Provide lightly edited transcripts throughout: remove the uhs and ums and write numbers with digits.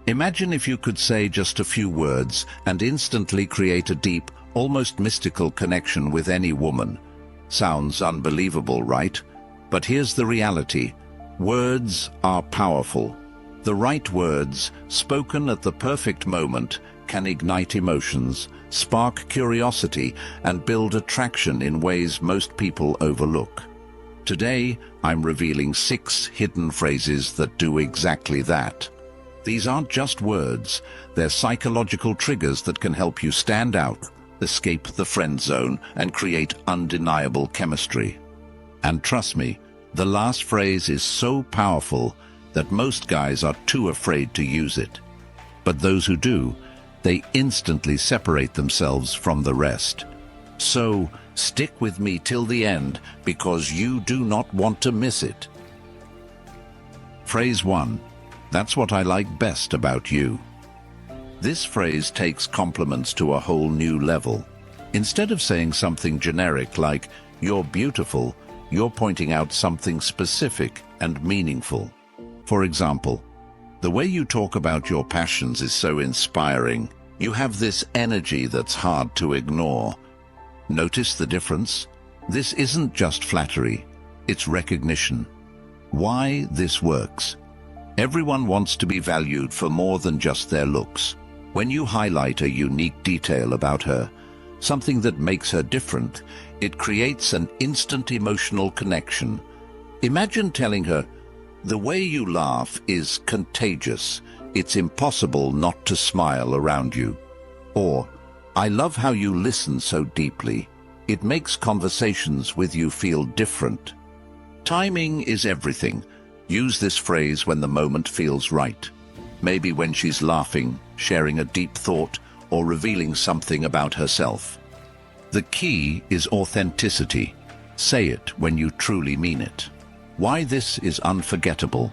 Imagine if you could say just a few words and instantly create a deep, almost mystical connection with any woman. Sounds unbelievable, right? But here's the reality. Words are powerful. The right words, spoken at the perfect moment, can ignite emotions, spark curiosity, and build attraction in ways most people overlook. Today, I'm revealing 6 hidden phrases that do exactly that. These aren't just words, they're psychological triggers that can help you stand out, escape the friend zone, and create undeniable chemistry. And trust me, the last phrase is so powerful that most guys are too afraid to use it. But those who do, they instantly separate themselves from the rest. So, stick with me till the end, because you do not want to miss it. Phrase 1. That's what I like best about you. This phrase takes compliments to a whole new level. Instead of saying something generic like, "You're beautiful," you're pointing out something specific and meaningful. For example, "The way you talk about your passions is so inspiring. You have this energy that's hard to ignore." Notice the difference? This isn't just flattery, it's recognition. Why this works? Everyone wants to be valued for more than just their looks. When you highlight a unique detail about her, something that makes her different, it creates an instant emotional connection. Imagine telling her, "The way you laugh is contagious. It's impossible not to smile around you." Or, "I love how you listen so deeply. It makes conversations with you feel different." Timing is everything. Use this phrase when the moment feels right. Maybe when she's laughing, sharing a deep thought, or revealing something about herself. The key is authenticity. Say it when you truly mean it. Why this is unforgettable?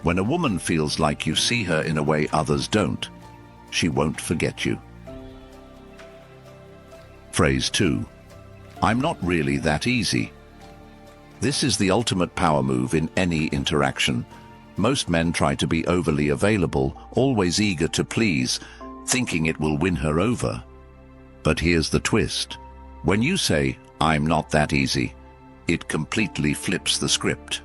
When a woman feels like you see her in a way others don't, she won't forget you. Phrase 2. I'm not really that easy. This is the ultimate power move in any interaction. Most men try to be overly available, always eager to please, thinking it will win her over. But here's the twist. When you say, "I'm not that easy," it completely flips the script.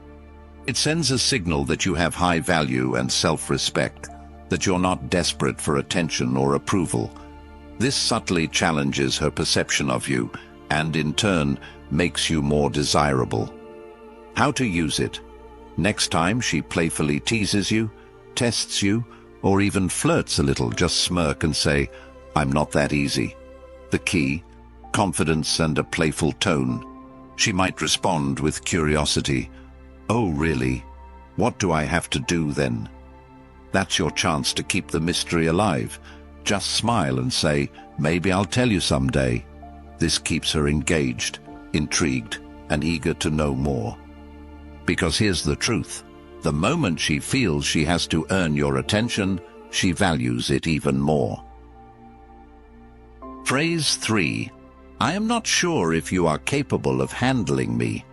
It sends a signal that you have high value and self-respect, that you're not desperate for attention or approval. This subtly challenges her perception of you, and in turn, makes you more desirable. How to use it? Next time she playfully teases you, tests you, or even flirts a little, just smirk and say, "I'm not that easy." The key, confidence and a playful tone. She might respond with curiosity. "Oh, really? What do I have to do then?" That's your chance to keep the mystery alive. Just smile and say, "Maybe I'll tell you someday." This keeps her engaged, intrigued, and eager to know more. Because here's the truth. The moment she feels she has to earn your attention, she values it even more. Phrase 3. I am not sure if you are capable of handling me.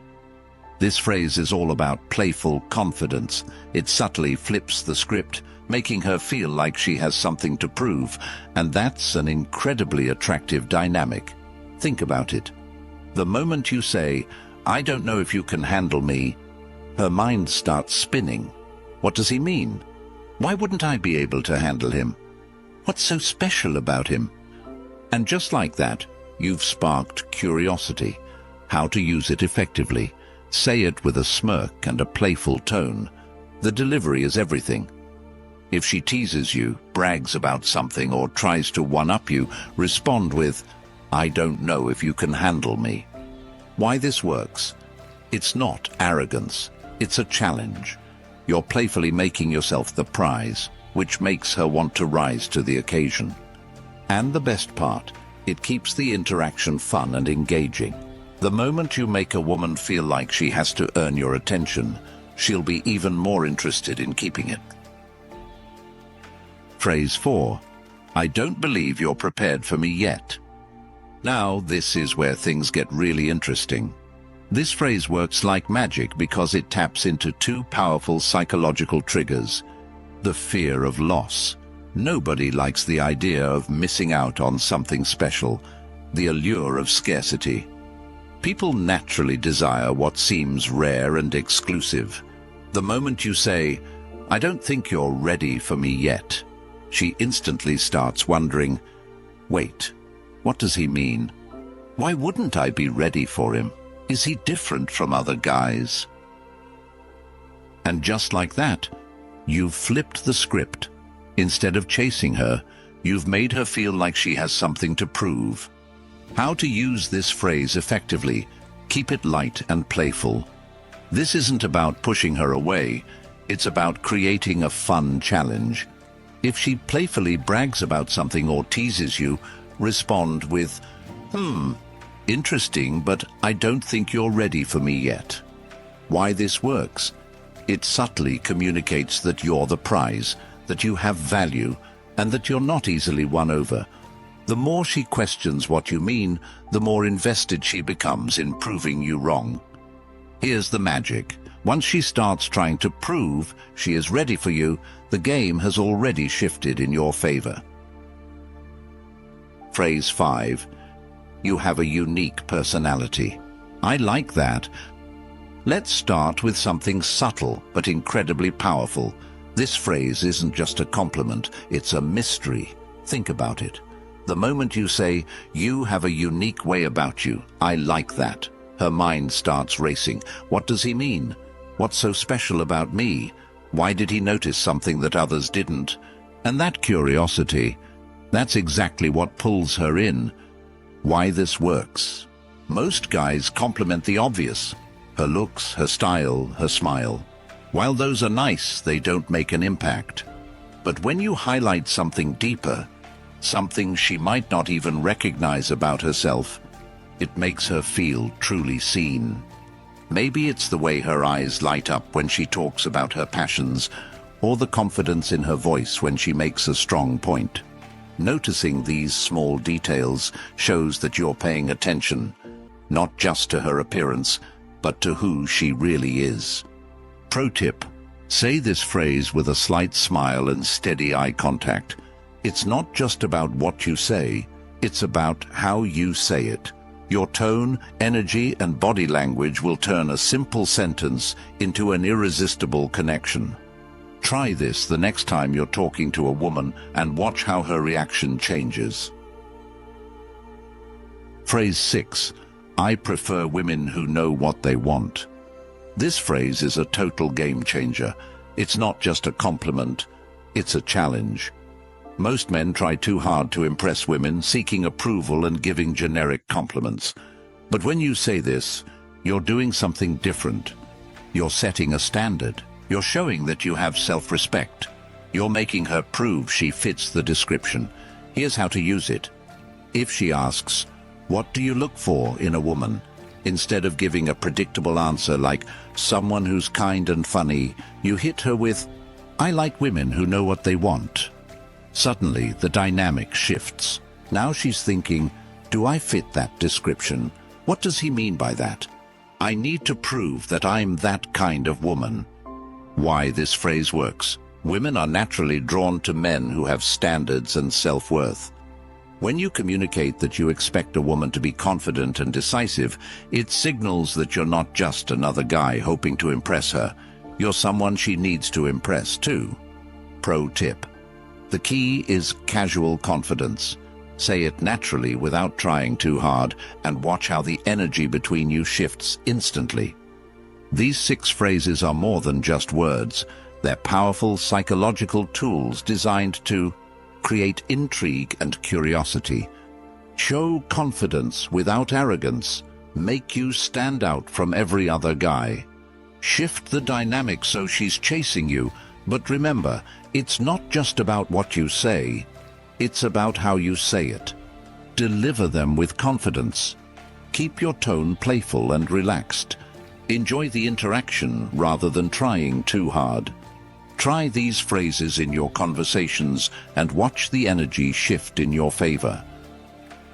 This phrase is all about playful confidence. It subtly flips the script, making her feel like she has something to prove, and that's an incredibly attractive dynamic. Think about it. The moment you say, "I don't know if you can handle me," her mind starts spinning. What does he mean? Why wouldn't I be able to handle him? What's so special about him? And just like that, you've sparked curiosity. How to use it effectively. Say it with a smirk and a playful tone. The delivery is everything. If she teases you, brags about something, or tries to one-up you, respond with, "I don't know if you can handle me." Why this works? It's not arrogance. It's a challenge. You're playfully making yourself the prize, which makes her want to rise to the occasion. And the best part, it keeps the interaction fun and engaging. The moment you make a woman feel like she has to earn your attention, she'll be even more interested in keeping it. Phrase 4. I don't believe you're prepared for me yet. Now, this is where things get really interesting. This phrase works like magic because it taps into 2 powerful psychological triggers. The fear of loss. Nobody likes the idea of missing out on something special, the allure of scarcity. People naturally desire what seems rare and exclusive. The moment you say, "I don't think you're ready for me yet," she instantly starts wondering, "Wait, what does he mean? Why wouldn't I be ready for him? Is he different from other guys?" And just like that, you've flipped the script. Instead of chasing her, you've made her feel like she has something to prove. How to use this phrase effectively? Keep it light and playful. This isn't about pushing her away, it's about creating a fun challenge. If she playfully brags about something or teases you, respond with, "Interesting, but I don't think you're ready for me yet." Why this works? It subtly communicates that you're the prize, that you have value, and that you're not easily won over. The more she questions what you mean, the more invested she becomes in proving you wrong. Here's the magic. Once she starts trying to prove she is ready for you, the game has already shifted in your favor. Phrase 5. You have a unique personality. I like that. Let's start with something subtle but incredibly powerful. This phrase isn't just a compliment, it's a mystery. Think about it. The moment you say, "You have a unique way about you, I like that," her mind starts racing. What does he mean? What's so special about me? Why did he notice something that others didn't? And that curiosity, that's exactly what pulls her in. Why this works? Most guys compliment the obvious. Her looks, her style, her smile. While those are nice, they don't make an impact. But when you highlight something deeper, something she might not even recognize about herself, it makes her feel truly seen. Maybe it's the way her eyes light up when she talks about her passions, or the confidence in her voice when she makes a strong point. Noticing these small details shows that you're paying attention, not just to her appearance, but to who she really is. Pro tip: say this phrase with a slight smile and steady eye contact. It's not just about what you say, it's about how you say it. Your tone, energy, and body language will turn a simple sentence into an irresistible connection. Try this the next time you're talking to a woman and watch how her reaction changes. Phrase 6. I prefer women who know what they want. This phrase is a total game changer. It's not just a compliment, it's a challenge. Most men try too hard to impress women, seeking approval and giving generic compliments. But when you say this, you're doing something different. You're setting a standard. You're showing that you have self-respect. You're making her prove she fits the description. Here's how to use it. If she asks, "What do you look for in a woman?" Instead of giving a predictable answer like, "Someone who's kind and funny," you hit her with, "I like women who know what they want." Suddenly, the dynamic shifts. Now she's thinking, "Do I fit that description? What does he mean by that? I need to prove that I'm that kind of woman." Why this phrase works. Women are naturally drawn to men who have standards and self-worth. When you communicate that you expect a woman to be confident and decisive, it signals that you're not just another guy hoping to impress her. You're someone she needs to impress too. Pro tip: the key is casual confidence. Say it naturally without trying too hard, and watch how the energy between you shifts instantly. These 6 phrases are more than just words. They're powerful psychological tools designed to create intrigue and curiosity, show confidence without arrogance, make you stand out from every other guy, shift the dynamic so she's chasing you. But remember, it's not just about what you say, it's about how you say it. Deliver them with confidence. Keep your tone playful and relaxed. Enjoy the interaction rather than trying too hard. Try these phrases in your conversations and watch the energy shift in your favor.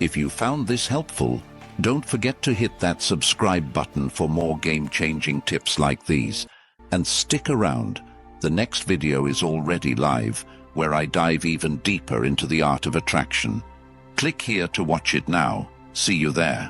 If you found this helpful, don't forget to hit that subscribe button for more game-changing tips like these. And stick around. The next video is already live, where I dive even deeper into the art of attraction. Click here to watch it now. See you there.